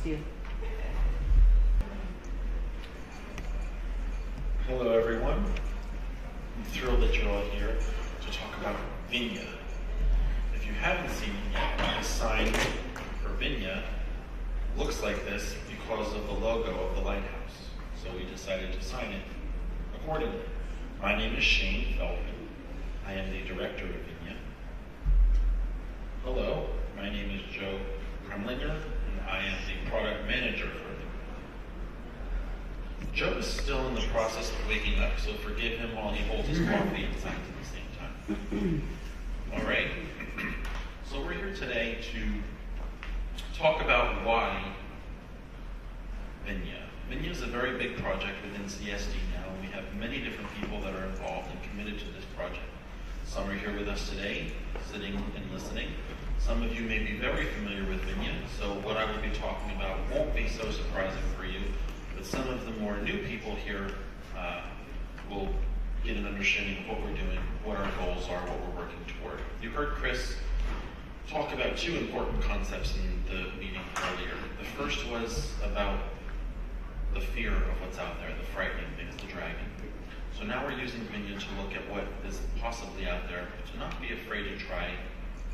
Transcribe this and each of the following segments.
you. Hello everyone. I'm thrilled that you're all here to talk about Vinya. If you haven't seen it yet, the sign for Vinya looks like this because of the logo of the lighthouse. So we decided to sign it accordingly. My name is Shane Feldman. I am the director of Vinya. Hello, my name is Joe Kremlinger, and I am the product manager for Vinya. Joe is still in the process of waking up, so forgive him while he holds his coffee and signs at the same time. All right, so we're here today to talk about why Vinya. Vinya is a very big project within CSD now, and we have many different people that are involved and committed to this project. Some are here with us today, sitting and listening. Some of you may be very familiar with Vinya, so what I will be talking about won't be so surprising for you, but some of the more new people here will get an understanding of what we're doing, what our goals are, what we're working toward. You heard Chris talk about two important concepts in the meeting earlier. The first was about the fear of what's out there, the frightening things, the dragon. So now we're using Vinya to look at what is possibly out there, to not be afraid to try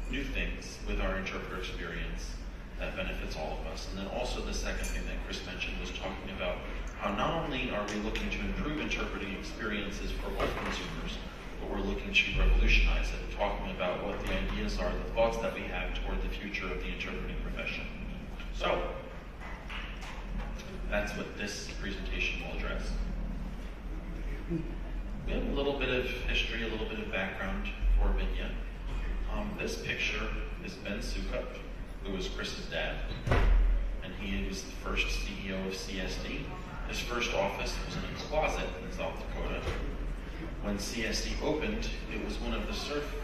new things with our interpreter experience that benefits all of us. And then also the second thing that Chris mentioned was talking about how not only are we looking to improve interpreting experiences for all consumers, but we're looking to revolutionize it, talking about what the ideas are, the thoughts that we have toward the future of the interpreting profession. So, that's what this presentation will address. We have a little bit of history, a little bit of background for Vinya. This picture is Ben Sukup, who was Chris's dad, and he was the first CEO of CSD. His first office was in a closet in South Dakota. When CSD opened, it was one of the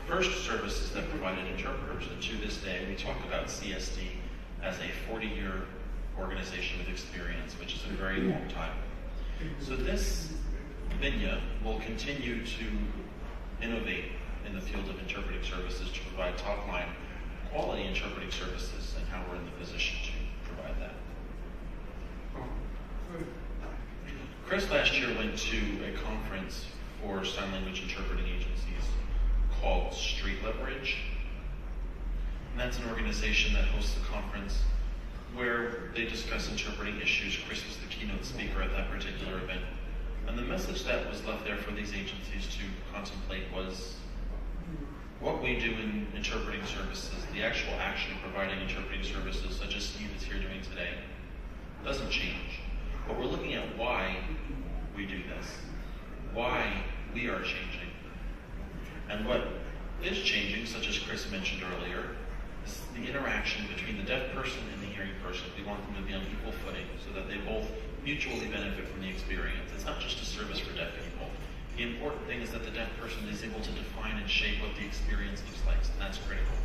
first services that provided interpreters, and to this day we talk about CSD as a 40-year organization with experience, which is a very long time. So this Vinya will continue to innovate in the field of interpreting services to provide top-line quality interpreting services, and how we're in the position to provide that. Chris last year went to a conference for sign language interpreting agencies called Street Leverage. And that's an organization that hosts a conference where they discuss interpreting issues. Chris was the keynote speaker at that particular event. And the message that was left there for these agencies to contemplate was what we do in interpreting services, the actual action of providing interpreting services, such as Steve is here doing today, doesn't change. But we're looking at why we do this, why we are changing. And what is changing, such as Chris mentioned earlier, is the interaction between the deaf person and the hearing person. We want them to be on equal footing so that they both mutually benefit from the experience. It's not just a service for deaf people. The important thing is that the deaf person is able to define and shape what the experience looks like, and that's critical.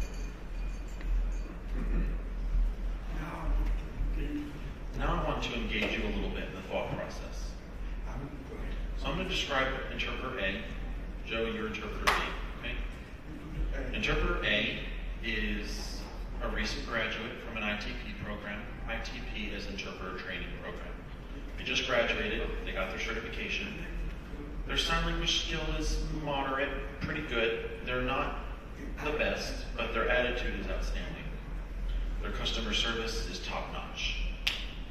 Now I want to engage you a little bit in the thought process. So I'm going to describe interpreter A. Joe, you're interpreter B. Okay? Interpreter A is a recent graduate from an ITP program. ITP is Interpreter Training Program. They just graduated, they got their certification. Their sign language skill is moderate, pretty good. They're not the best, but their attitude is outstanding. Their customer service is top-notch.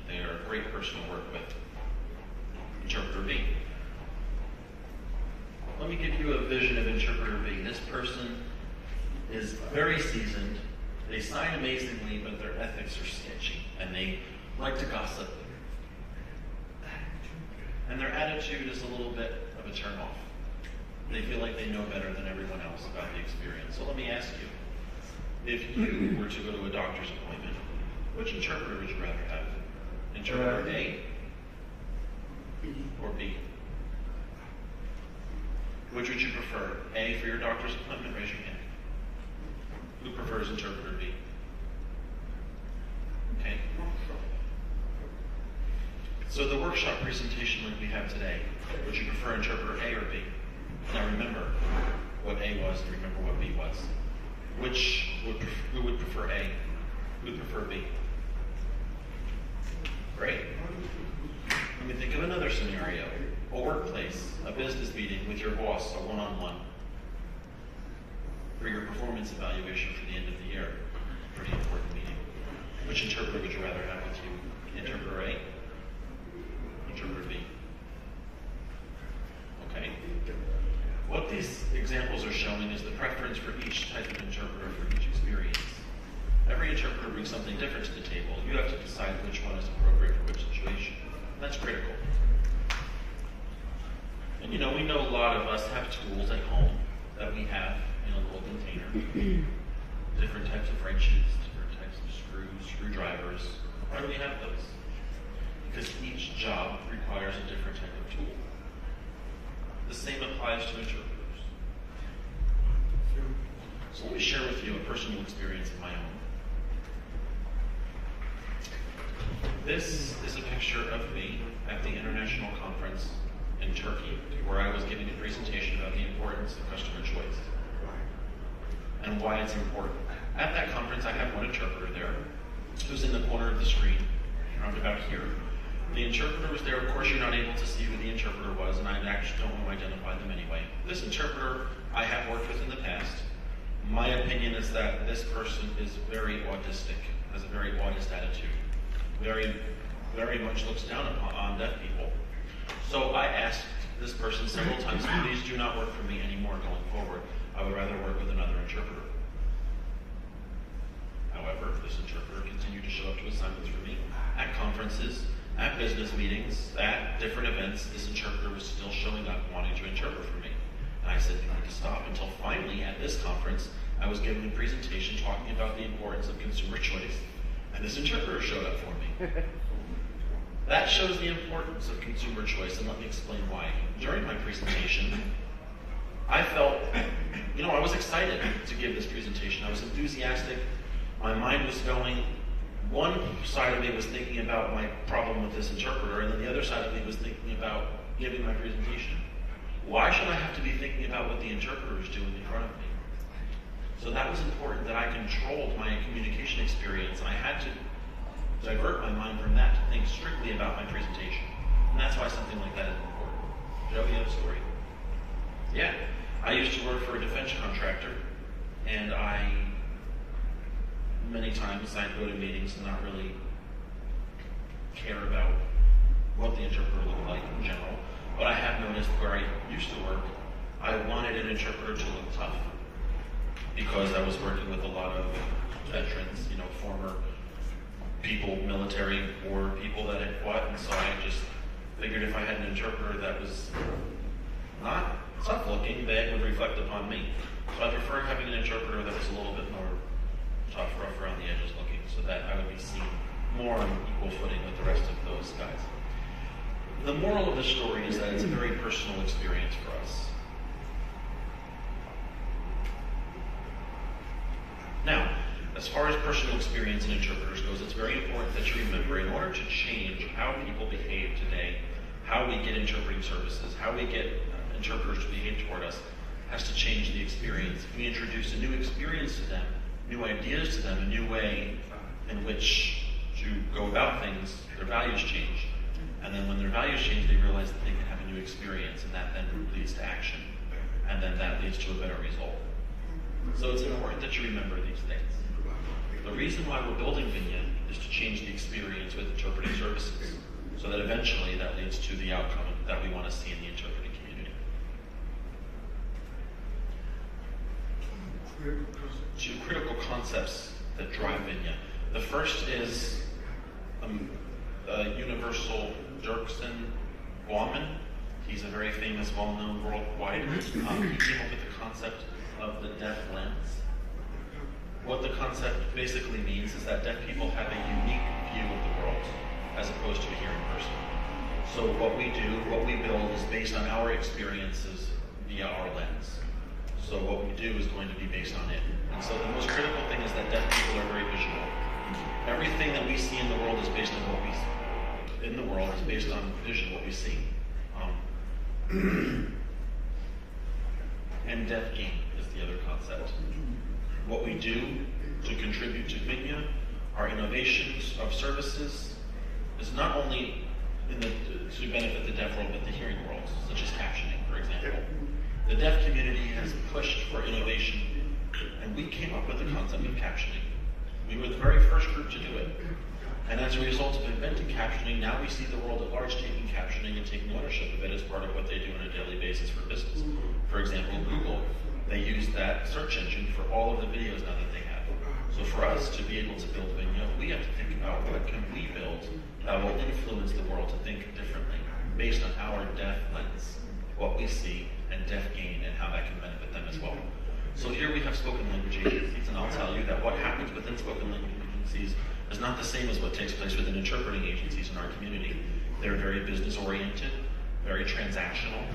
They are a great person to work with. Interpreter B. Let me give you a vision of Interpreter B. This person is very seasoned. They sign amazingly, but their ethics are sketchy, and they like to gossip. And their attitude is a little bit of a turn-off. They feel like they know better than everyone else about the experience. So let me ask you, if you were to go to a doctor's appointment, which interpreter would you rather have? Interpreter A or B? Which would you prefer? A for your doctor's appointment? Raise your hand. Who prefers interpreter B? Okay. So the workshop presentation like we have today, would you prefer interpreter A or B? Now remember what A was and remember what B was. Who would prefer A? Who would prefer B? Another scenario, a workplace, a business meeting with your boss, a one-on-one, for your performance evaluation for the end of the year. Pretty important meeting. Which interpreter would you rather have with you? Interpreter A? Interpreter B? Okay. What these examples are showing is the preference for each type of interpreter for each experience. Every interpreter brings something different to the table. You have to decide which one is appropriate for which situation. And that's critical. And you know, we know a lot of us have tools at home that we have in a little container. Different types of wrenches, different types of screws, screwdrivers. Why do we have those? Because each job requires a different type of tool. The same applies to interpreters. So let me share with you a personal experience of my own. This is a picture of me at the international conference in Turkey, where I was giving a presentation about the importance of customer choice and why it's important. At that conference, I had one interpreter there who's in the corner of the screen, around about here. The interpreter was there. Of course, you're not able to see who the interpreter was, and I actually don't want to identify them anyway. This interpreter I have worked with in the past. My opinion is that this person is very autistic, has a very autist attitude, very much looks down on deaf people. So I asked this person several times, please do not work for me anymore going forward. I would rather work with another interpreter. However, this interpreter continued to show up to assignments for me at conferences, at business meetings, at different events. This interpreter was still showing up wanting to interpret for me. And I said, you need to stop, until finally at this conference, I was giving a presentation talking about the importance of consumer choice. And this interpreter showed up for me. That shows the importance of consumer choice, and let me explain why. During my presentation, I felt, I was excited to give this presentation. I was enthusiastic. My mind was going. One side of me was thinking about my problem with this interpreter, and then the other side of me was thinking about giving my presentation. Why should I have to be thinking about what the interpreter is doing in front of me? So that was important, that I controlled my communication experience, and I had to divert my mind from that to think strictly about my presentation. And that's why something like that is important. Joe, you have a story? Yeah. I used to work for a defense contractor, and many times I'd go to meetings and not really care about what the interpreter looked like in general. But I have noticed where I used to work, I wanted an interpreter to look tough, because I was working with a lot of veterans, former people, military war people that had fought, and so I just figured if I had an interpreter that was not tough looking, that would reflect upon me. So I preferred having an interpreter that was a little bit more tough, rough around the edges looking, so that I would be seen more on equal footing with the rest of those guys. The moral of the story is that it's a very personal experience for us. Now, as far as personal experience in interpreters goes, it's very important that you remember, in order to change how people behave today, how we get interpreting services, how we get interpreters to behave toward us, has to change the experience. We introduce a new experience to them, new ideas to them, a new way in which to go about things, their values change. And then when their values change, they realize that they can have a new experience, and that then leads to action. And then that leads to a better result. So it's important that you remember these things. The reason why we're building Vinya is to change the experience with interpreting services, so that eventually that leads to the outcome that we want to see in the interpreting community. Two critical concepts that drive Vinya. The first is Universal Dirksen Baumann. He's a very famous, well-known worldwide. He came up with the concept of the deaf lens. What the concept basically means is that deaf people have a unique view of the world as opposed to a hearing person. So what we do, what we build, is based on our experiences via our lens. So what we do is going to be based on it. And so the most critical thing is that deaf people are very visual. Everything that we see in the world is based on what we see. In the world is based on vision, what we see. And deaf game is the other concept. What we do to contribute to Vinya, our innovations of services, is not only to benefit the deaf world, but the hearing world, such as captioning, for example. The deaf community has pushed for innovation, and we came up with the concept of captioning. We were the very first group to do it. And as a result of inventing captioning, now we see the world at large taking captioning and taking ownership of it as part of what they do on a daily basis for business. For example, Google, they use that search engine for all of the videos now that they have. So for us to be able to build Vinya, we have to think about what can we build that will influence the world to think differently based on our deaf lens, what we see, and deaf gain, and how that can benefit them as well. So here we have spoken language agencies, and I'll tell you that what happens within spoken language agencies is not the same as what takes place within interpreting agencies in our community. They're very business-oriented, very transactional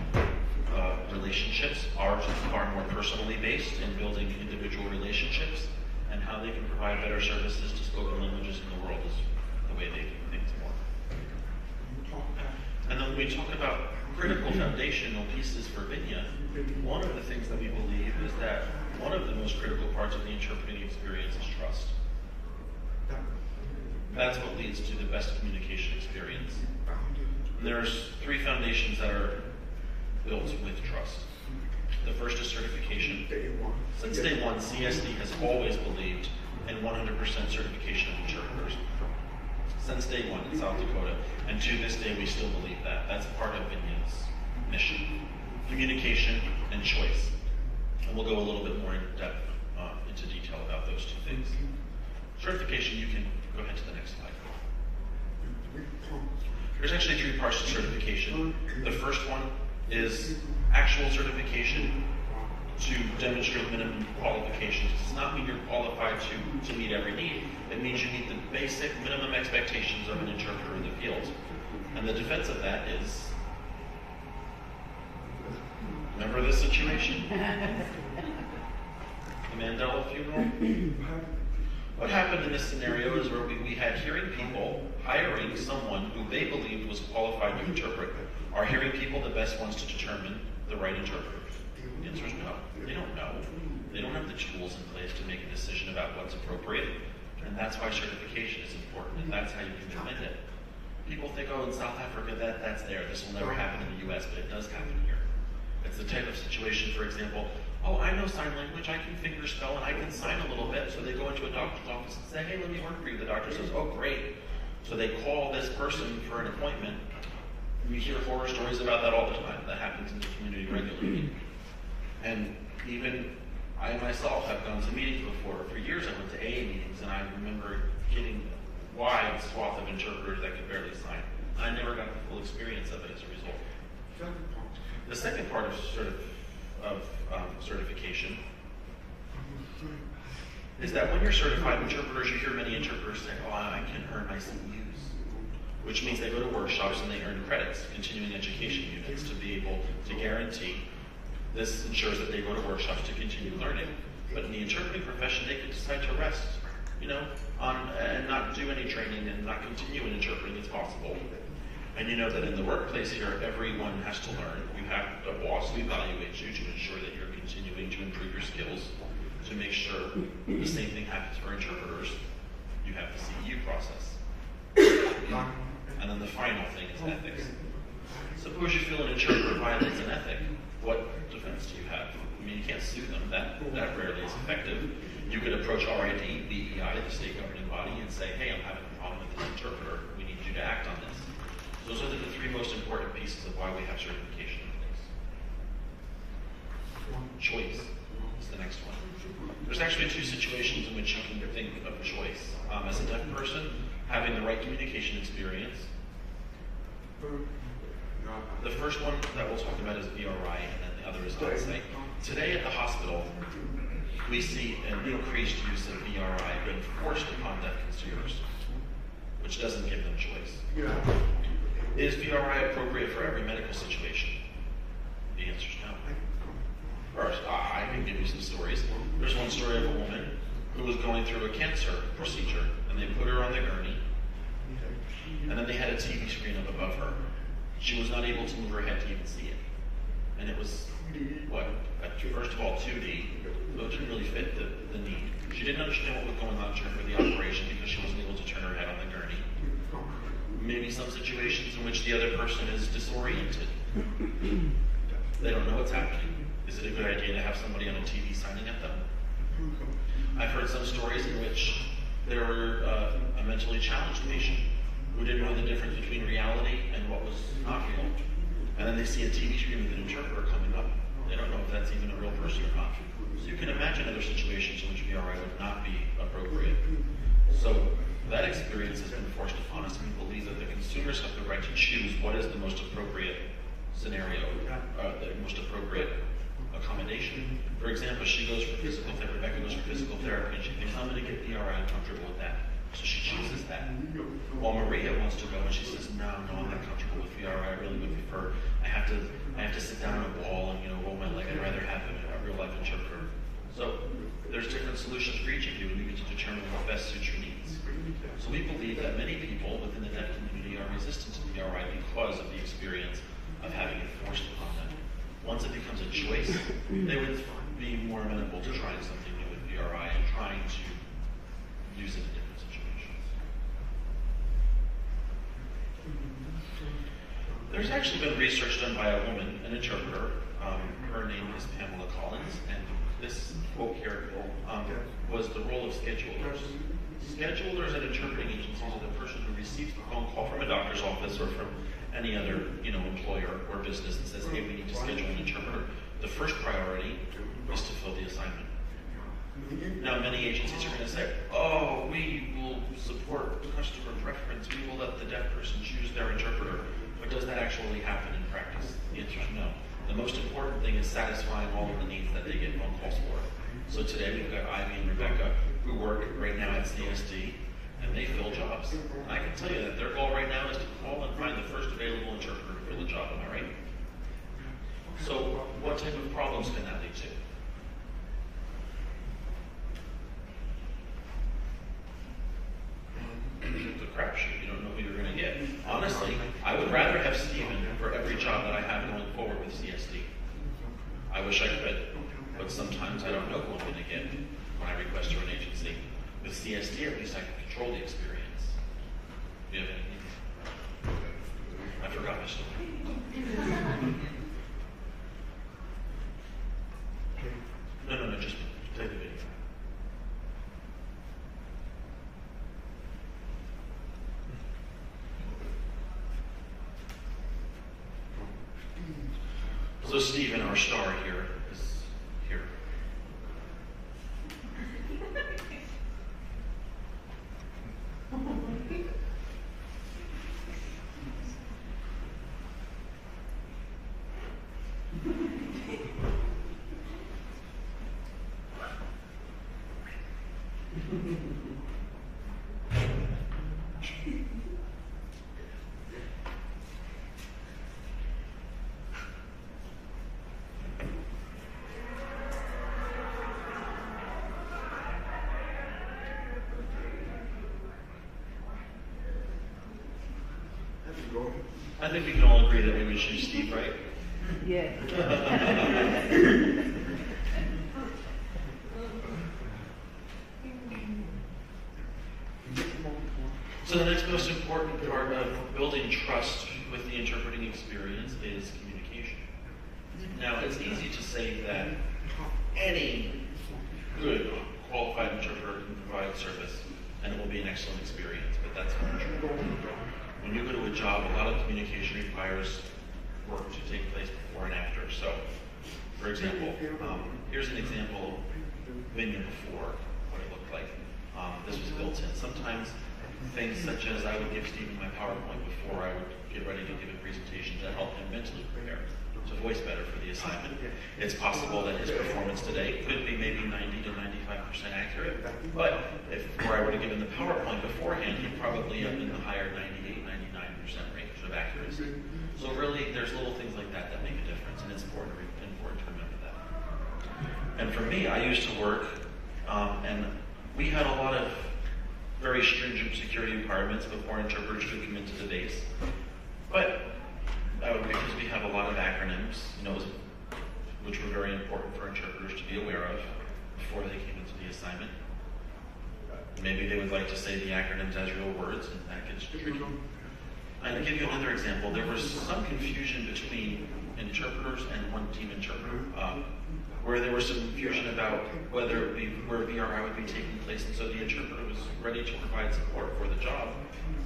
relationships. Ours is far more personally based in building individual relationships, and how they can provide better services to spoken languages in the world is the way they do things more. And then when we talk about critical foundational pieces for Vinya, one of the things that we believe is that one of the most critical parts of the interpreting experience is trust. That's what leads to the best communication experience. And there's 3 foundations that are built with trust. The first is certification. Since day one, CSD has always believed in 100% certification of interpreters. Since day one in South Dakota, and to this day we still believe that. That's part of Vinya's mission. Communication and choice. And we'll go a little bit more in depth into detail about those 2 things. Certification, you can go ahead to the next slide. There's actually 3 parts to certification. The first one is actual certification to demonstrate minimum qualifications. It does not mean you're qualified to meet every need. It means you meet the basic minimum expectations of an interpreter in the field. And the defense of that is, remember this situation? The Mandela funeral? What happened in this scenario is where we had hearing people hiring someone who they believed was qualified to interpret. Are hearing people the best ones to determine the right interpreter? The answer is no. They don't know. They don't have the tools in place to make a decision about what's appropriate. And that's why certification is important, and that's how you can implement it. People think, oh, in South Africa, that's there. This will never happen in the US, but it does happen here. It's the type of situation, for example, oh, I know sign language, I can finger spell, and I can sign a little bit. So they go into a doctor's office and say, hey, let me work for you. The doctor says, oh, great. So they call this person for an appointment. We hear horror stories about that all the time. That happens in the community regularly. And even I myself have gone to meetings before. For years I went to AA meetings, and I remember getting a wide swath of interpreters that could barely sign. I never got the full experience of it as a result. The second part of certification is that when you're certified interpreters, you hear many interpreters say, oh, I can earn my CEUs, which means they go to workshops and they earn credits, continuing education units, to be able to guarantee. This ensures that they go to workshops to continue learning. But in the interpreting profession, they could decide to rest, and not do any training and not continue in interpreting. It's possible. And you know that in the workplace here, everyone has to learn. You have a boss who evaluates you to ensure that you're continuing to improve your skills, to make sure the same thing happens for interpreters. You have the CEU process. And then the final thing is ethics. Suppose you feel an interpreter violates an ethic. What defense do you have? I mean, you can't sue them. That rarely is effective. You could approach RID, BEI, the state governing body, and say, hey, I'm having a problem with this interpreter. We need you to act on this. Those are the 3 most important pieces of why we have certification in place. Choice is the next one. There's actually 2 situations in which you can think of choice. As a deaf person, having the right communication experience. The first one that we'll talk about is VRI, and then the other is on-site. Today at the hospital, we see an increased use of VRI being forced upon deaf consumers, which doesn't give them choice. Is VRI appropriate for every medical situation? The answer is no. First, I can give you some stories. There's one story of a woman who was going through a cancer procedure, and they put her on the gurney, and then they had a TV screen up above her. She was not able to move her head to even see it. And it was, first of all, 2D, so it didn't really fit the need. She didn't understand what was going on during the operation because she wasn't able to turn her head on the gurney. Maybe some situations in which which the other person is disoriented. They don't know what's happening. Is it a good idea to have somebody on a TV signing at them? I've heard some stories in which there were a mentally challenged patient who didn't know the difference between reality and what was not real. And then they see a TV screen with an interpreter coming up. They don't know if that's even a real person or not. So you can imagine other situations in which VRI would not be appropriate. So that experience has been forced upon us, and we believe that the consumers have the right to choose what is the most appropriate scenario, the most appropriate accommodation. For example, she goes for physical therapy, Rebecca goes for physical therapy, and she thinks, I'm going to get VRI, I'm comfortable with that. So she chooses that. While Maria wants to go, and she says, no, I'm not comfortable with VRI, I really would prefer, I have to sit down on a wall and roll my leg, I'd rather have a real life interpreter. So there's different solutions for each of you, and you get to determine what best suits your needs. So we believe that many people within the deaf community are resistant to VRI because of the experience of having it forced upon them. Once it becomes a choice, they would be more amenable to trying something new with VRI and trying to use it in different situations. There's actually been research done by a woman, an interpreter. Her name is Pamela Collins, and this quote here was the role of schedulers. Schedulers at interpreting agencies are the person who receives the phone call from a doctor's office or from any other employer or business and says, hey, we need to schedule an interpreter. The first priority is to fill the assignment. Now, many agencies are going to say, oh, we will support customer preference. We will let the deaf person choose their interpreter. But does that actually happen in practice? The answer is no. The most important thing is satisfying all of the needs that they get phone calls for. So today we've got Ivy and Rebecca who work right now at CSD, and they fill jobs. And I can tell you that their goal right now is to call and find the first available interpreter to fill the job. Am I right? So what type of problems can that lead to? It's a crapshoot. You don't know who you're going to get. Honestly, I would rather have Stephen for every job that I have going forward with CSD. I wish I could, but sometimes I don't know who I'm going to get when I request to an agency. With CSD, at least I can control the experience. Do you have anything? I forgot my story. No, just take the video. So Stephen, our star here, is here. I think we can all agree that we would choose Steve, right? Yeah. So the next most important part of building trust with the interpreting experience is communication. Now, it's easy to say that any good, qualified interpreter can provide service, and it will be an excellent experience, but that's not true. When you go to a job, a lot of communication requires work to take place before and after. So, for example, here's an example menu before, what it looked like. This was built in. Sometimes things such as I would give Stephen my PowerPoint before I would get ready to give a presentation to help him mentally prepare to voice better for the assignment. It's possible that his performance today could be maybe 90 to 95% accurate, but if where I would have given the PowerPoint beforehand, he'd probably up in the higher 98, 99% range of accuracy. So really, there's little things like that that make a difference, and it's important to remember that. And for me, I used to work, and we had a lot of very stringent security requirements before interpreters could come into the base. But because we have a lot of acronyms, which were very important for interpreters to be aware of before they came into the assignment. Maybe they would like to say the acronyms as real words, and that gets tricky. I'll give you another example. There was some confusion between interpreters and one team interpreter, where there was some confusion about where VRI would be taking place, and so the interpreter was ready to provide support for the job,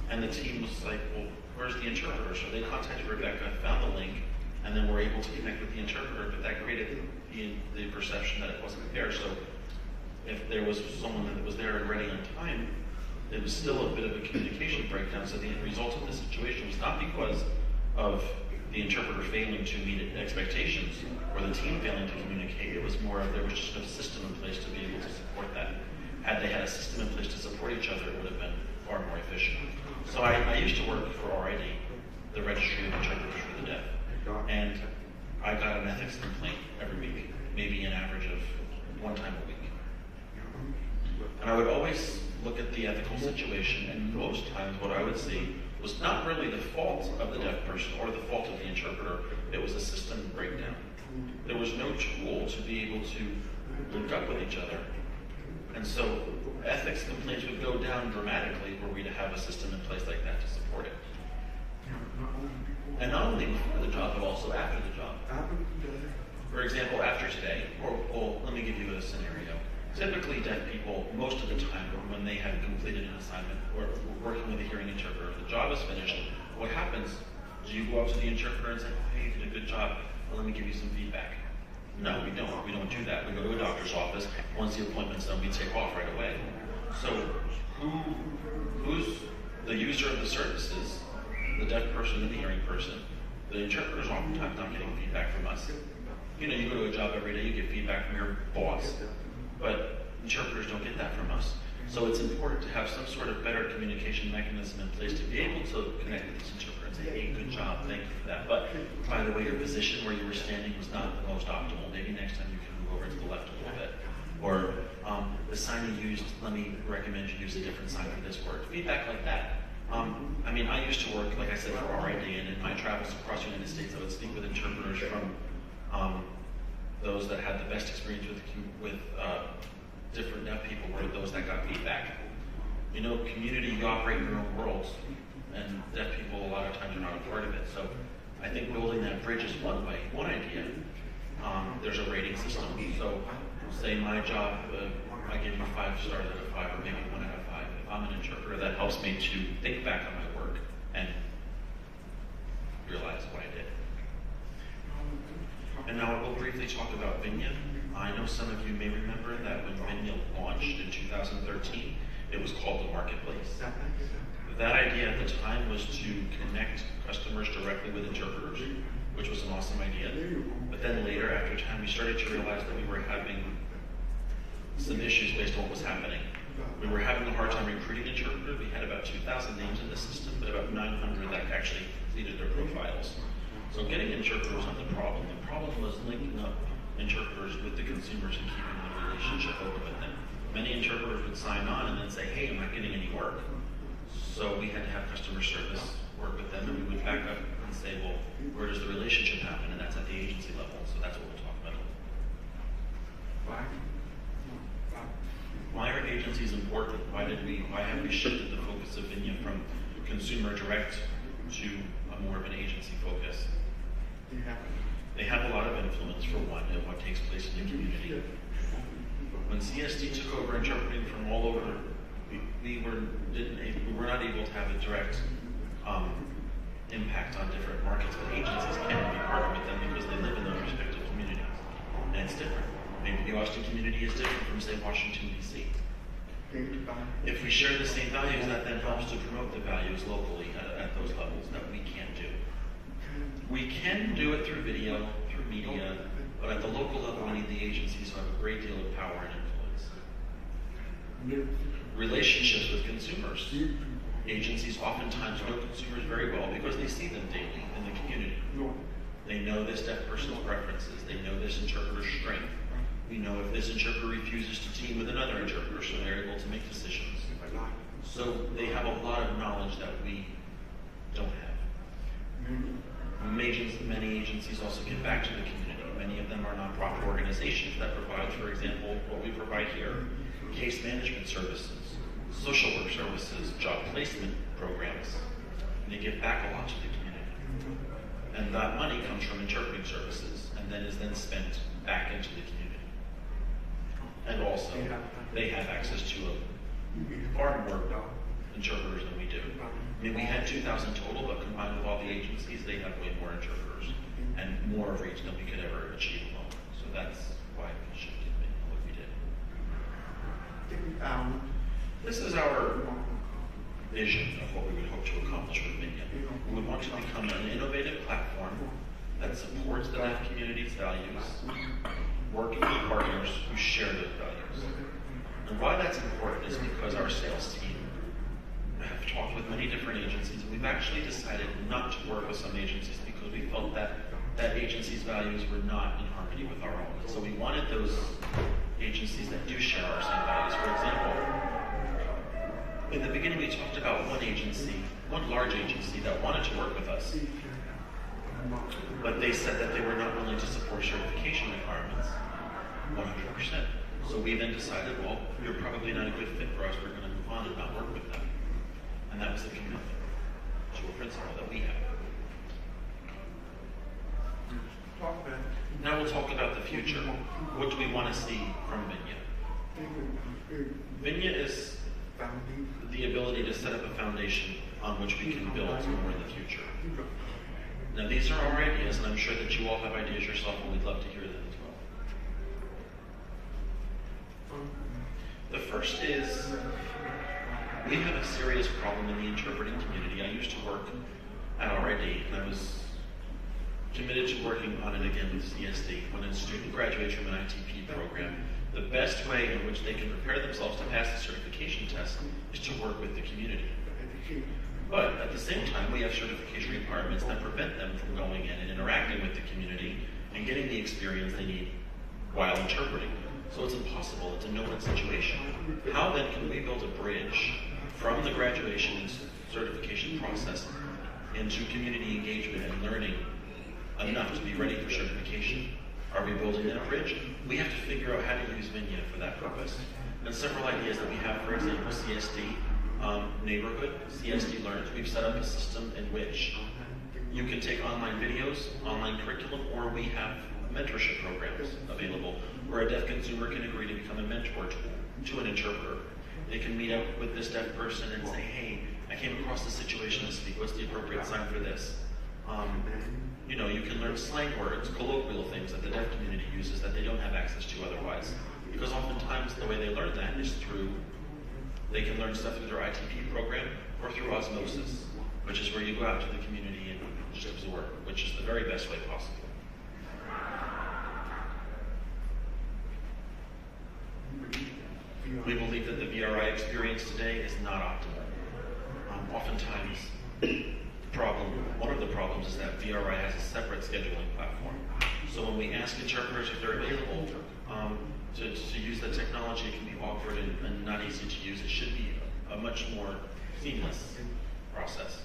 and the team was like, well, where's the interpreter? So they contacted Rebecca, found the link, and then were able to connect with the interpreter, but that created the perception that it wasn't there. So if there was someone that was there and ready on time, it was still a bit of a communication breakdown. So the result of the situation was not because of the interpreter failing to meet expectations or the team failing to communicate. It was more of there was just no system in place to be able to support that. Had they had a system in place to support each other, it would have been far more efficient. So I used to work for RID, the Registry of Interpreters for the Deaf, and I got an ethics complaint every week, maybe an average of one time a week. And I would always look at the ethical situation, and most times what I would see was not really the fault of the deaf person or the fault of the interpreter, it was a system breakdown. There was no tool to be able to link up with each other. And so ethics complaints would go down dramatically were we to have a system in place like that to support it. And not only before the job, but also after the job. For example, after today, or let me give you a scenario. Typically, deaf people, most of the time, when they have completed an assignment or working with a hearing interpreter, if the job is finished, what happens? Do you go up to the interpreter and say, hey, you did a good job, well, let me give you some feedback? No, we don't. We don't do that. We go to a doctor's office. Once the appointment's done, we take off right away. So who's the user of the services? The deaf person and the hearing person. The interpreter's oftentimes not getting feedback from us. You know, you go to a job every day, you get feedback from your boss. But interpreters don't get that from us. So it's important to have some sort of better communication mechanism in place to be able to connect with these interpreters and say, hey, good job, thank you for that. But by the way, your position where you were standing was not the most optimal. Maybe next time you can move over to the left a little bit. Or the sign you used, let me recommend you use a different sign for this word. Feedback like that. I mean, I used to work, like I said, for RID, and in my travels across the United States, I would speak with interpreters from those that had the best experience with different deaf people were those that got feedback. You know, community, you operate in your own worlds, and deaf people a lot of times are not a part of it. So I think building that bridge is one way, one idea. There's a rating system. So say my job, I give you 5 stars out of 5, or maybe 1 out of 5. If I'm an interpreter, that helps me to think back on my work and realize what I did. And now we'll briefly talk about Vinya. I know some of you may remember that when Vinya launched in 2013, it was called the Marketplace. That idea at the time was to connect customers directly with interpreters, which was an awesome idea. But then later, after time, we started to realize that we were having some issues based on what was happening. We were having a hard time recruiting interpreters. We had about 2,000 names in the system, but about 900 that actually completed their profiles. So getting interpreters on the problem was linking up interpreters with the consumers and keeping the relationship open with them. Many interpreters would sign on and then say, hey, I'm not getting any work. So we had to have customer service work with them, and we would back up and say, well, where does the relationship happen? And that's at the agency level. So that's what we'll talk about. Why are agencies important? Why have we shifted the focus of Vinya from consumer direct to a more of an agency focus? They have a lot of influence, for one, in what takes place in the community. When CSD took over interpreting from all over, we were not able to have a direct impact on different markets, but agencies can be partnered with them because they live in those respective communities. And it's different. Maybe the Austin community is different from, say, Washington, D.C. If we share the same values, that then helps to promote the values locally at those levels that we can't do. We can do it through video, through media, but at the local level, we need the agencies who have a great deal of power and influence. Relationships with consumers. Agencies oftentimes know consumers very well because they see them daily in the community. They know this deaf person's preferences. They know this interpreter's strength. We know if this interpreter refuses to team with another interpreter, so they're able to make decisions. So they have a lot of knowledge that we don't have. Many agencies also give back to the community. Many of them are nonprofit organizations that provide, for example, what we provide here, case management services, social work services, job placement programs. and they give back a lot to the community. And that money comes from interpreting services and then is then spent back into the community. And also, they have access to far more interpreters than we do. I mean, we had 2,000 total, but combined with all the agencies, they have way more interpreters and more of each than we could ever achieve alone. So that's why we shifted what we did. This is our vision of what we would hope to accomplish with Vinya. We would want to become an innovative platform that supports the deaf community's values, working with partners who share those values. And why that's important is because our sales team have talked with many different agencies, and we've actually decided not to work with some agencies because we felt that agency's values were not in harmony with our own. So we wanted those agencies that do share our same values. For example, in the beginning we talked about one large agency that wanted to work with us, but they said that they were not willing to support certification requirements 100%. So we then decided, well, you're probably not a good fit for us, we're going to move on and not work with them. And that was the commitment to a principle that we have. Now we'll talk about the future. What do we want to see from Vinya? Vinya is the ability to set up a foundation on which we can build more in the future. Now these are our ideas, and I'm sure that you all have ideas yourself, and we'd love to hear them as well. The first is, we have a serious problem in the interpreting community. I used to work at RID, and I was committed to working on it again with CSD. When a student graduates from an ITP program, the best way in which they can prepare themselves to pass the certification test is to work with the community. But at the same time, we have certification requirements that prevent them from going in and interacting with the community and getting the experience they need while interpreting. So it's impossible. It's a no-win situation. How then can we build a bridge from the graduation and certification process into community engagement and learning enough to be ready for certification? Are we building that bridge? We have to figure out how to use Vinya for that purpose. And several ideas that we have, for example, CSD Neighborhood, CSD Learns. We've set up a system in which you can take online videos, online curriculum, or we have mentorship programs available where a deaf consumer can agree to become a mentor to an interpreter. They can meet up with this deaf person and say, hey, I came across this situation this week. What's the appropriate sign for this? You know, you can learn slang words, colloquial things that the deaf community uses that they don't have access to otherwise. Because oftentimes the way they learn that is they can learn stuff through their ITP program or through osmosis, which is where you go out to the community and just absorb, which is the very best way possible. We believe that the VRI experience today is not optimal. Oftentimes, one of the problems is that VRI has a separate scheduling platform. So when we ask interpreters if they're available to use the technology, it can be awkward and not easy to use. It should be a much more seamless process.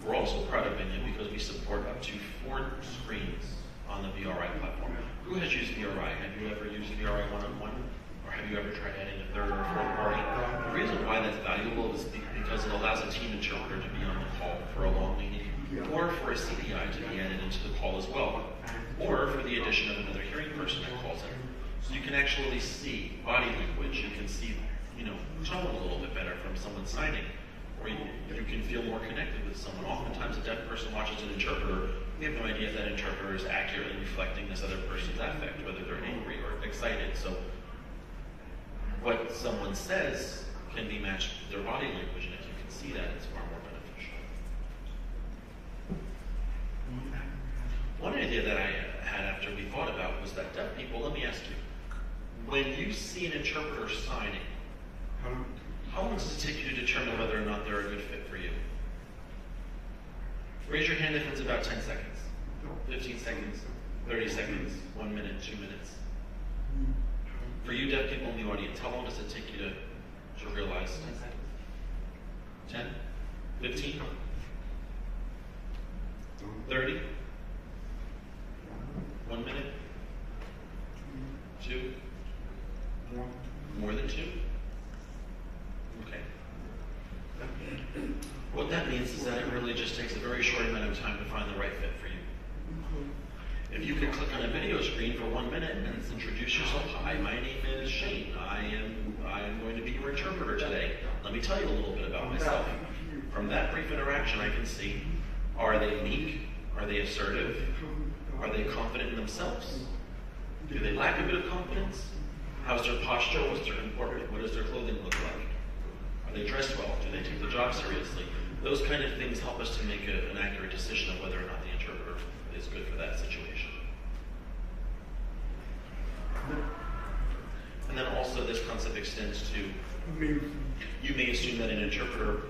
We're also proud of Vinya because we support up to 4 screens on the VRI platform. Who has used VRI? Have you ever used VRI one-on-one? Or have you ever tried adding a third or a fourth party? The reason why that's valuable is because it allows a team interpreter to be on the call for a long meeting, or for a CDI to be added into the call as well, or for the addition of another hearing person that calls in. So you can actually see body language, you can see, tone a little bit better from someone signing, or you can feel more connected with someone. Oftentimes a deaf person watches an interpreter, we have no idea if that interpreter is accurately reflecting this other person's affect, whether they're angry or excited. So what someone says can be matched with their body language, and if you can see that, it's far more beneficial. One idea that I had after we thought about was that deaf people, let me ask you, when you see an interpreter signing, how long does it take you to determine whether or not they're a good fit for you? Raise your hand if it's about 10 seconds, 15 seconds, 30 seconds, 1 minute, 2 minutes. For you deaf people in the audience, how long does it take you to realize? 10? 15? 30? 1 minute? 2? More than 2? Okay. What that means is that it really just takes a very short amount of time to find the right fit for you. If you can click on a video screen for 1 minute and introduce yourself, hi, my name is Shane. I am going to be your interpreter today. Let me tell you a little bit about myself. From that brief interaction, I can see, are they meek? Are they assertive? Are they confident in themselves? Do they lack a bit of confidence? How's their posture? What's their comportment? What does their clothing look like? Are they dressed well? Do they take the job seriously? Those kind of things help us to make an accurate decision of whether or not the interpreter is good for that situation. And then also this concept extends to, you may assume that an interpreter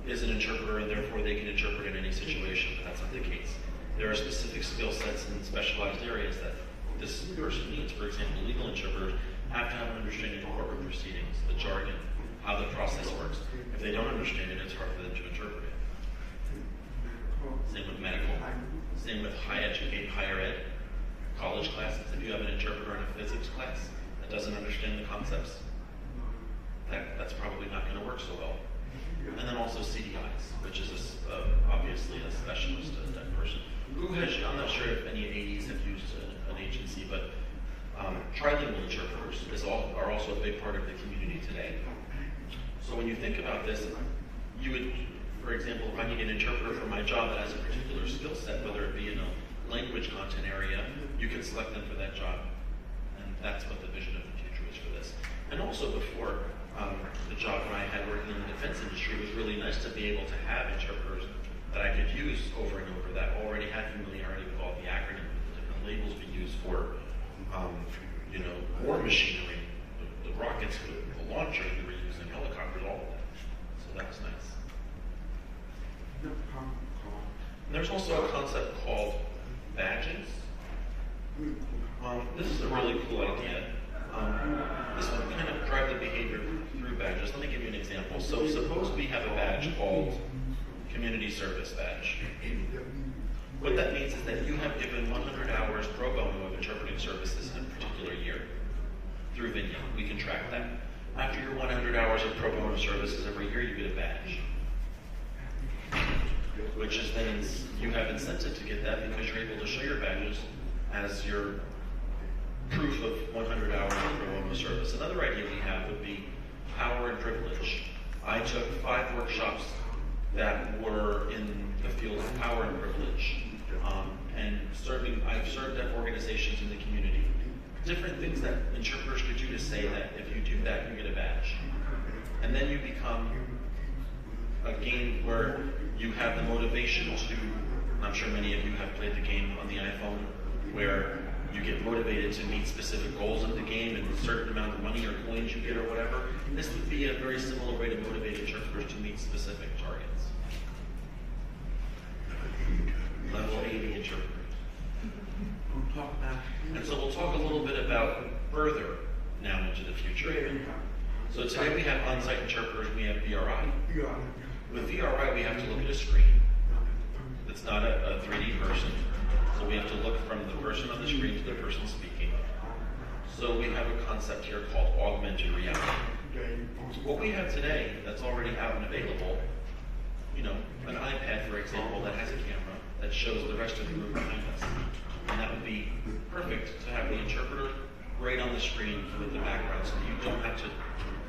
is an interpreter and therefore they can interpret in any situation, but that's not the case. There are specific skill sets and specialized areas that this person needs. For example, legal interpreters have to have an understanding of corporate proceedings, the jargon, how the process works. If they don't understand it, it's hard for them to interpret it. Same with medical. Same with higher ed, college classes. If you have an interpreter in a physics class that doesn't understand the concepts, that's probably not going to work so well. And then also CDIs, which is obviously a specialist, that person. I'm not sure if any AEs have used an agency, but trilingual interpreters are also a big part of the community today. So when you think about this, you would, for example, if I need an interpreter for my job that has a particular skill set, whether it be in a language content area, you can select them for that job. And that's what the vision of the future is for this. And also before, the job that I had working in the defense industry, it was really nice to be able to have interpreters that I could use over and over that already had familiarity with all the acronyms, the different labels we use for, war machinery, the rockets, the launcher we were using, helicopters, all of that. So that was nice. And there's also a concept called badges. This is a really cool idea. This would kind of drive the behavior through badges. Let me give you an example. So suppose we have a badge called Community Service Badge. What that means is that you have given 100 hours pro bono of interpreting services in a particular year through Vinya. We can track that. After your 100 hours of pro bono services every year, you get a badge. Which is then, you have incentive to get that because you're able to show your badges as your proof of 100 hours of pro bono service. Another idea we have would be power and privilege. I took 5 workshops that were in the field of power and privilege, I've served at organizations in the community. Different things that interpreters could do to say that if you do that, you get a badge. And then you become a game where you have the motivation to, I'm sure many of you have played the game on the iPhone, where you get motivated to meet specific goals of the game and a certain amount of money or coins you get or whatever. This would be a very similar way to motivate interpreters to meet specific targets. Level 80 interpreters. And so we'll talk a little bit about further now into the future. So today we have on-site interpreters, we have VRI. With VRI, we have to look at a screen. It's not a 3D person. So we have to look from the person on the screen to the person speaking. So we have a concept here called augmented reality. What we have today that's already out and available, an iPad, for example, that has a camera that shows the rest of the room behind us. And that would be perfect to have the interpreter right on the screen with the background so that you don't have to,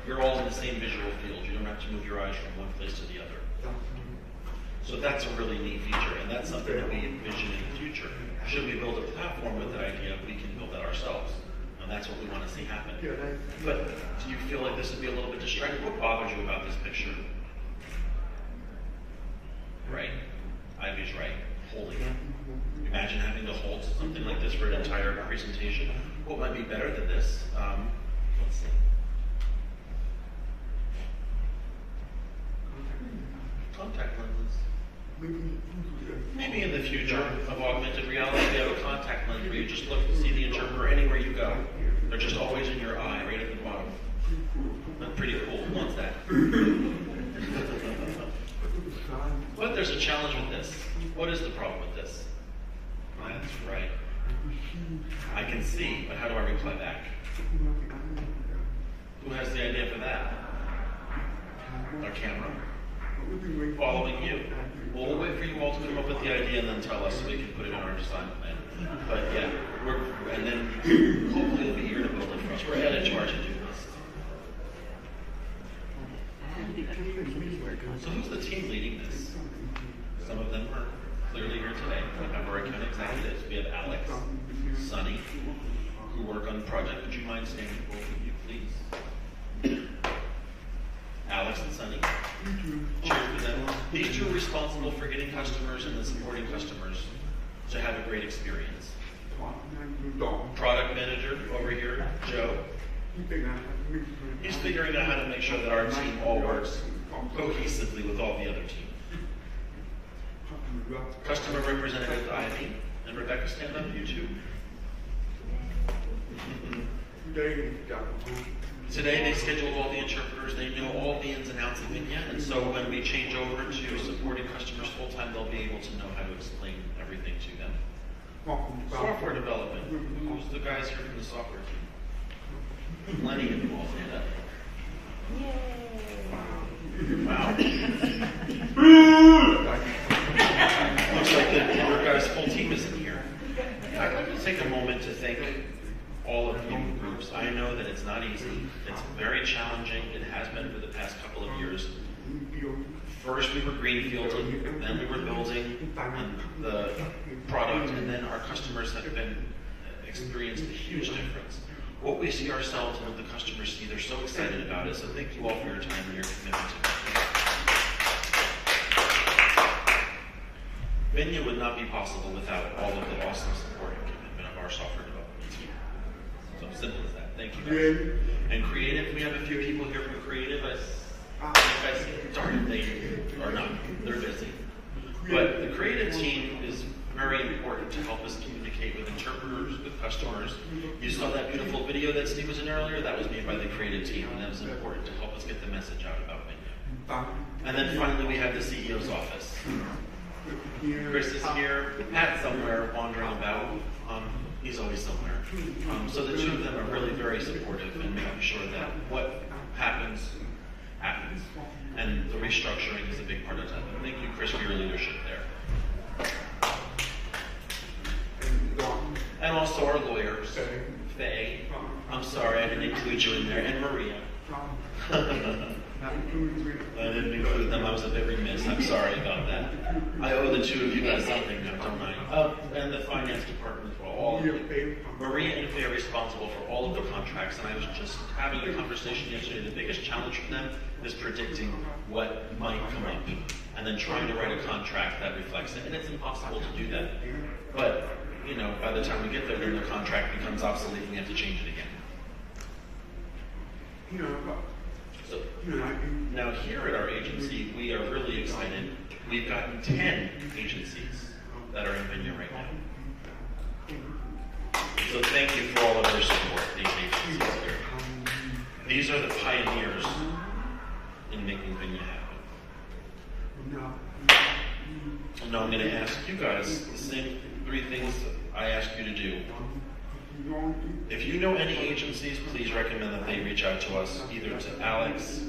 you're all in the same visual field. You don't have to move your eyes from one place to the other. So that's a really neat feature, and that's something that we envision in the future. Should we build a platform with that idea, we can build that ourselves. And that's what we want to see happen. But do you feel like this would be a little bit distracting? What bothers you about this picture? Right? Ivy's right. Holding it. Imagine having to hold something like this for an entire presentation. What might be better than this? Let's see. Contact lenses. Maybe in the future of augmented reality, we have a contact lens where you just look and see the interpreter anywhere you go. They're just always in your eye, right at the bottom. That's pretty cool. Who wants that? But there's a challenge with this. What is the problem with this? That's right. I can see, but how do I reply back? Who has the idea for that? Our camera. following you. Well, we'll wait for you all to come up with the idea and then tell us so we can put it in our design plan. But yeah, and then hopefully you'll be here to build it for us. We're headed to our to-do list. So who's the team leading this? Some of them are clearly here today. We have our account executives. We have Alex, Sunny, who work on the project. Would you mind standing, both of you, please? Alex and Sunny. Cheers to them. These two are responsible for getting customers and then supporting customers to have a great experience. Product manager over here, Joe. He's figuring out how to make sure that our team all works cohesively with all the other teams. Customer representative Ivy and Rebecca, stand up, you two. Today they scheduled all the interpreters. They know all the ins and outs of Vinya, and so when we change over to supporting customers full time, they'll be able to know how to explain everything to them. Software development. Who's the guys here from the software team? Lenny and you all stand up. Wow. Looks like your guys' full team is in here. I'd like to take a moment to thank all of you groups. I know that it's not easy. It's very challenging. It has been for the past couple of years. First we were greenfielding, then we were building the product, and then our customers have experienced a huge difference. What we see ourselves and what the customers see, they're so excited about it. So thank you all for your time and your commitment to it. Vinya would not be possible without all of the awesome support and commitment of our software development team. So simple as that. Thank you guys. And Creative, we have a few people here from Creative. I see, darn, they are not. They're busy. But the Creative team is very important to help us communicate with interpreters, with customers. You saw that beautiful video that Steve was in earlier? That was made by the Creative team, and that was important to help us get the message out about Vinya. And then finally, we have the CEO's office. Chris is here. Pat's somewhere wandering about. He's always somewhere. So the two of them are really very supportive in making sure that what happens, happens. And the restructuring is a big part of that. Thank you, Chris, for your leadership there. And also our lawyers, Faye. I'm sorry, I didn't include you in there. And Maria. I didn't include them. I was a bit remiss. I'm sorry about that. I owe the two of you guys something now, don't I? And the finance department as well. All of you. Maria and Faye are responsible for all of the contracts, and I was just having a conversation yesterday. The biggest challenge for them is predicting what might come up, and then trying to write a contract that reflects it. And it's impossible to do that. But, you know, by the time we get there, then the contract becomes obsolete and we have to change it again. So, now here at our agency, we are really excited. We've gotten 10 agencies that are in Vinya right now. So thank you for all of your support, these agencies here. These are the pioneers in making Vinya happen. Now I'm going to ask you guys the same 3 things I asked you to do. If you know any agencies, please recommend that they reach out to us, either to Alex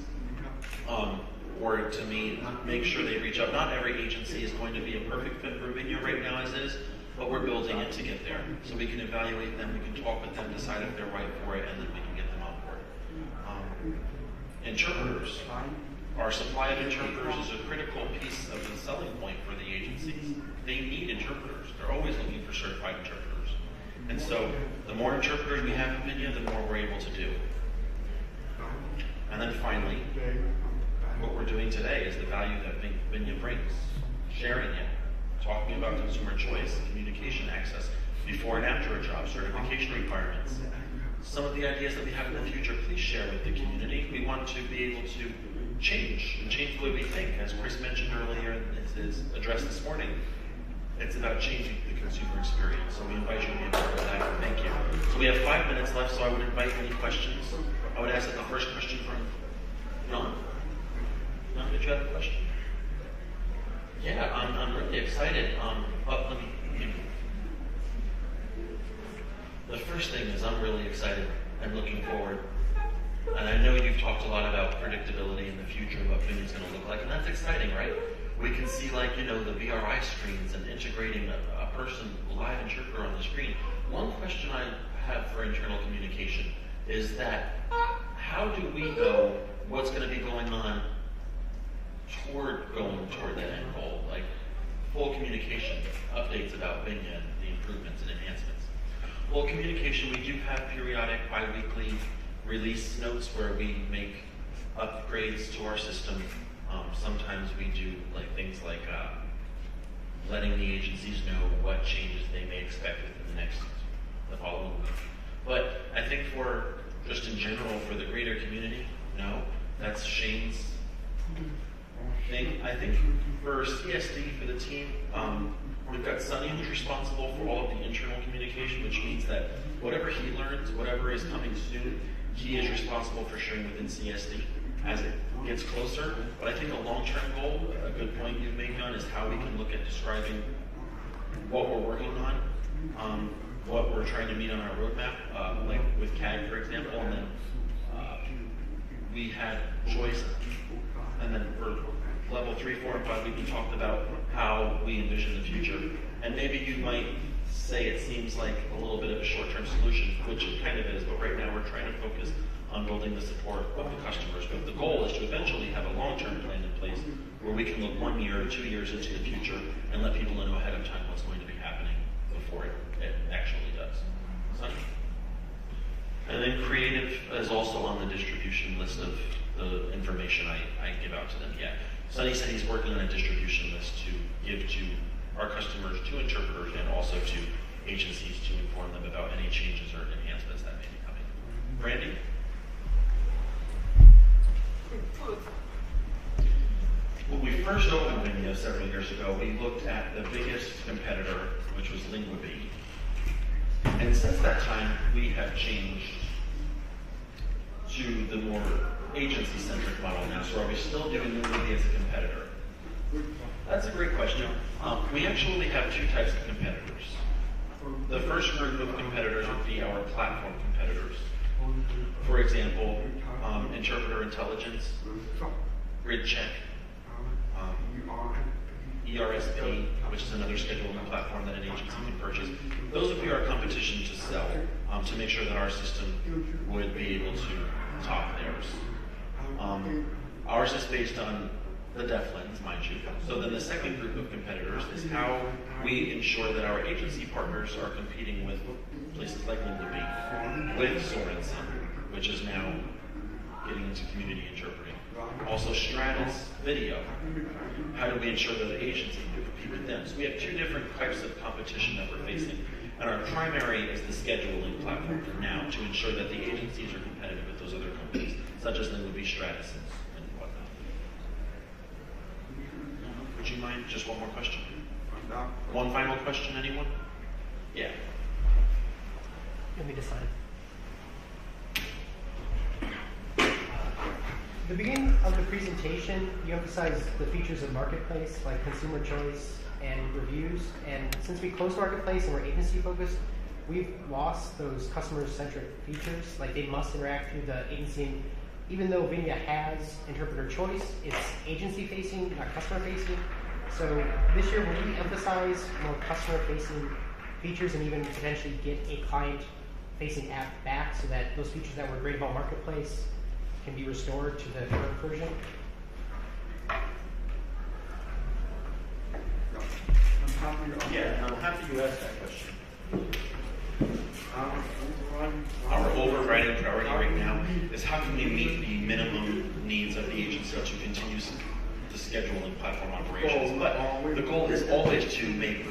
or to me. Make sure they reach out. Not every agency is going to be a perfect fit for Vinya right now as is, but we're building it to get there. So we can evaluate them, we can talk with them, decide if they're right for it, and then we can get them on board. Interpreters. Our supply of interpreters is a critical piece of the selling point for the agencies. They need interpreters. They're always looking for certified interpreters. And so the more interpreters we have in Vinya, the more we're able to do. And then finally, what we're doing today is the value that Vinya brings. Sharing it, talking about consumer choice, communication access, before and after a job, certification requirements. Some of the ideas that we have in the future, please share with the community. We want to be able to change the way we think. As Chris mentioned earlier in his address this morning, it's about changing the consumer experience. So we invite you to be a part of that. Thank you. So we have 5 minutes left, so I would invite any questions. I would ask that the first question from Jan. Jan, did you have a question? Yeah, I'm really excited. The first thing is I'm really excited and looking forward And I know you've talked a lot about predictability in the future, what Vineyard's going to look like, and that's exciting, right? We can see, like, you know, the VRI screens and integrating a person, live interpreter on the screen. One question I have for internal communication is that how do we know what's going to be going on toward that end goal? Like full communication, updates about Vinya and the improvements and enhancements. Well, communication, we do have periodic bi-weekly release notes where we make upgrades to our system. Sometimes we do things like letting the agencies know what changes they may expect within the following week. But I think for, just in general, for the greater community, no, that's Shane's thing. I think for CSD, for the team, we've got Sonny who's responsible for all of the internal communication, which means that whatever he learns, whatever is coming soon, he is responsible for sharing within CSD as it gets closer. But I think a long-term goal, a good point you made, John, is how we can look at describing what we're working on, what we're trying to meet on our roadmap, like with CAG, for example, and then we had choice, and then for level 3, 4, and 5, we talked about how we envision the future. And maybe you might say it seems like a little bit of a short-term solution, which it kind of is, but right now we're trying to focus on building the support of the customers. But the goal is to eventually have a long-term plan in place where we can look 1 year or 2 years into the future and let people know ahead of time what's going to be happening before it actually does. Sonny? And then creative is also on the distribution list of the information I give out to them. Yeah. Sonny said he's working on a distribution list to give to our customers, to interpreters, and also to agencies to inform them about any changes or enhancements that may be coming. Brandy? When we first opened Vinya several years ago, we looked at the biggest competitor, which was LinguaBee. And since that time, we have changed to the more agency-centric model now. So are we still doing LinguaBee as a competitor? That's a great question. We actually have two types of competitors. The first group of competitors would be our platform competitors. For example, Interpreter Intelligence, GridCheck, ERSP, which is another scheduling platform that an agency can purchase. Those would be our competition to sell, to make sure that our system would be able to top theirs. Ours is based on the DefLens, mind you. So then the second group of competitors is how we ensure that our agency partners are competing with places like LinguaBee, with Sorensen, which is now getting into community interpreting. Also Stratus Video. How do we ensure that the agency can compete with them? So we have two different types of competition that we're facing. And our primary is the scheduling platform for now to ensure that the agencies are competitive with those other companies, such as LinguaBee, Stratus, and whatnot. Would you mind just one more question? One final question, anyone? Yeah. Let me decide. At the beginning of the presentation, you emphasized the features of Marketplace, like consumer choice and reviews. And since we closed Marketplace and we're agency focused, we've lost those customer-centric features. Like they must interact through the agency. And even though Vinya has interpreter choice, it's agency-facing, not customer-facing. So this year, will we emphasize more customer-facing features and even potentially get a client-facing app back so that those features that were great about Marketplace can be restored to the current version? Yeah, I'm happy you asked that question. Our overriding priority right now is how can we meet the minimum needs of the agency to continue the scheduling platform operations. But the goal is always to make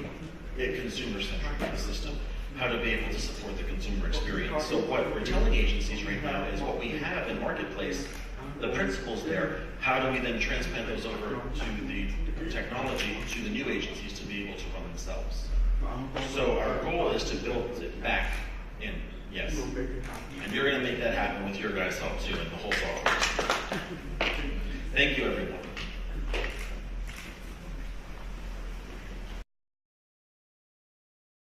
it consumer-centric, the system. How to be able to support the consumer experience. So what we're telling agencies right now is what we have in Marketplace, the principles there, how do we then transplant those over to the technology, to the new agencies to be able to run themselves. So our goal is to build it back in, yes. And you're going to make that happen with your guys' help too, and the whole software.